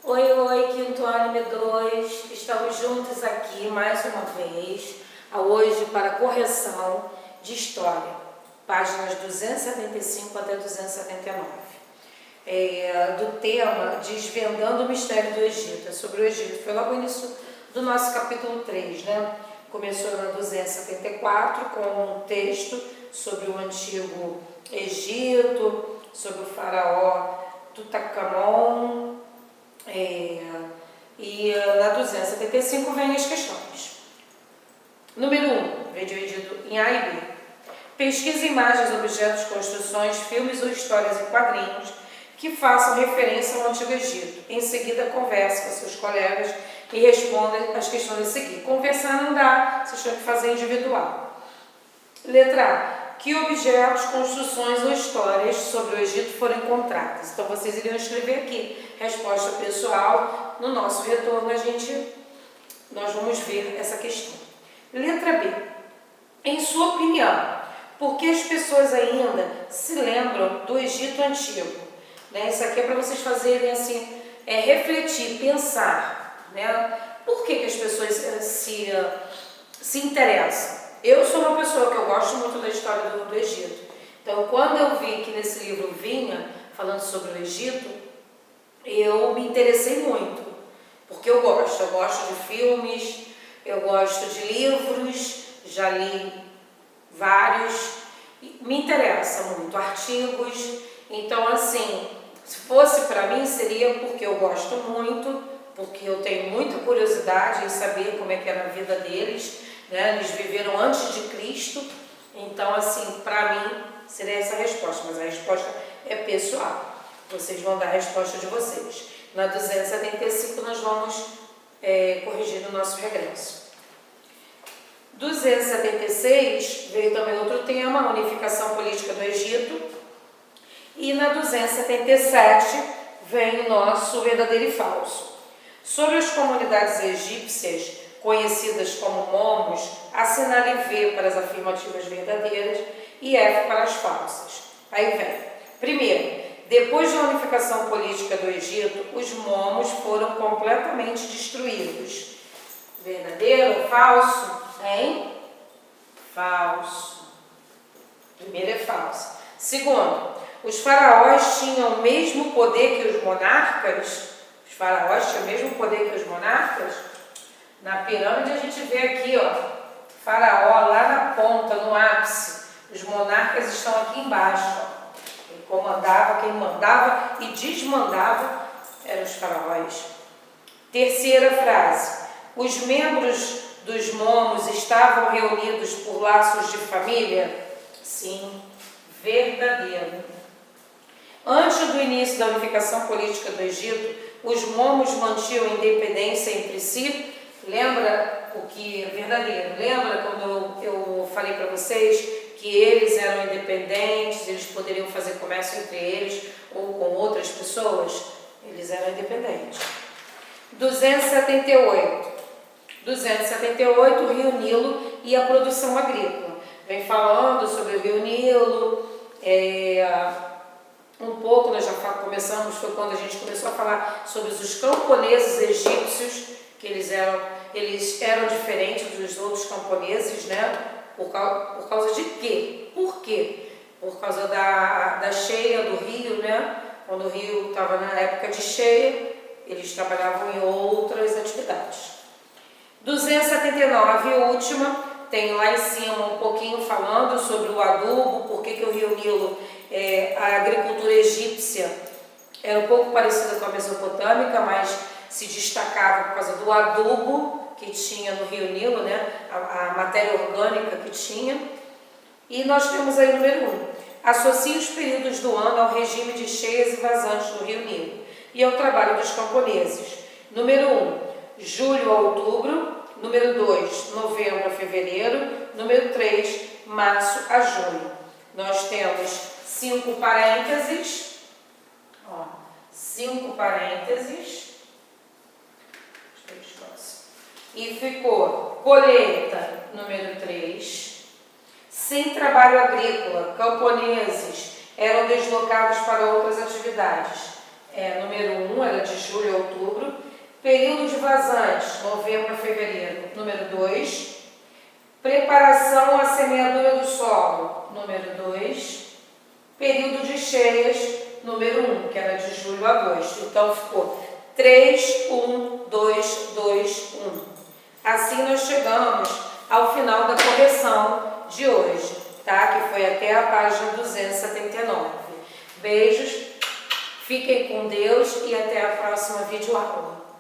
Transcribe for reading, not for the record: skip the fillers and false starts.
Oi, oi, quinto ano M2, estamos juntos aqui mais uma vez, hoje para correção de história, páginas 275 até 279, do tema Desvendando o Mistério do Egito, é sobre o Egito, foi logo o início do nosso capítulo 3, né? Começou na 274 com um texto sobre o antigo Egito, sobre o faraó Tutankhamon, e na 275 vem as questões. Número 1, vem dividido em A e B. Pesquise imagens, objetos, construções, filmes ou histórias em quadrinhos que façam referência ao Antigo Egito. Em seguida, converse com seus colegas e responda as questões a seguir. Conversar não dá, vocês têm que fazer individual. Letra A. Que objetos, construções ou histórias sobre o Egito foram encontradas? Então, vocês iriam escrever aqui. Resposta pessoal. No nosso retorno, nós vamos ver essa questão. Letra B. Em sua opinião, por que as pessoas ainda se lembram do Egito Antigo? Né? Isso aqui é para vocês fazerem assim, refletir, pensar. Né? Por que as pessoas se interessam? Eu sou uma pessoa que eu gosto muito da história do Egito. Então, quando eu vi que nesse livro vinha falando sobre o Egito, eu me interessei muito, porque eu gosto de filmes, eu gosto de livros, já li vários, me interessa muito, artigos. Então, assim, se fosse para mim, seria porque eu gosto muito, porque eu tenho muita curiosidade em saber como é que era a vida deles, né? Eles viveram antes de Cristo, então, assim, para mim, seria essa a resposta, mas a resposta é pessoal. Vocês vão dar a resposta de vocês. Na 275, nós vamos corrigir o nosso regresso. 276, veio também outro tema, unificação política do Egito. E na 277, vem o nosso verdadeiro e falso. Sobre as comunidades egípcias, conhecidas como momos, assinale V para as afirmativas verdadeiras e F para as falsas. Aí vem. Primeiro, depois da unificação política do Egito, os momos foram completamente destruídos. Verdadeiro ou falso? Hein? Falso. Primeiro é falso. Segundo, os faraós tinham o mesmo poder que os monarcas? Os faraós tinham o mesmo poder que os monarcas? Na pirâmide a gente vê aqui, ó, faraó lá na ponta, no ápice. Os monarcas estão aqui embaixo, ó. Quem mandava e desmandava eram os faraós. Terceira frase. Os membros dos momos estavam reunidos por laços de família? Sim, verdadeiro. Antes do início da unificação política do Egito, os momos mantinham independência entre si? Lembra o que é verdadeiro? Lembra quando eu falei para vocês que eles eram independentes, eles poderiam fazer comércio entre eles ou com outras pessoas? Eles eram independentes. 278. 278, o Rio Nilo e a produção agrícola. Vem falando sobre o Rio Nilo, um pouco, nós já começamos, foi quando a gente começou a falar sobre os camponeses egípcios, que eles eram diferentes dos outros camponeses, né? Por causa de quê? Por quê? Por causa da cheia do rio, né? Quando o rio estava na época de cheia, eles trabalhavam em outras atividades. 279, última, tem lá em cima um pouquinho falando sobre o adubo, por que o Rio Nilo, a agricultura egípcia era um pouco parecida com a mesopotâmica, mas se destacava por causa do adubo que tinha no Rio Nilo, né? A matéria orgânica que tinha. E nós temos aí o número 1. Associe os períodos do ano ao regime de cheias e vazantes do Rio Nilo e ao trabalho dos camponeses. Número 1, julho a outubro. Número 2, novembro a fevereiro. Número 3, março a junho. Nós temos 5 parênteses. 5 parênteses. E ficou colheita, número 3. Sem trabalho agrícola, camponeses eram deslocados para outras atividades. Número 1 era de julho a outubro. Período de vazantes, novembro a fevereiro. Número 2. Preparação à semeadura do solo, número 2. Período de cheias, número 1, que era de julho a agosto. Então ficou 3, 1, 2, 2, 1. Assim nós chegamos ao final da correção de hoje, tá? Que foi até a página 279. Beijos, fiquem com Deus e até a próxima videoaula.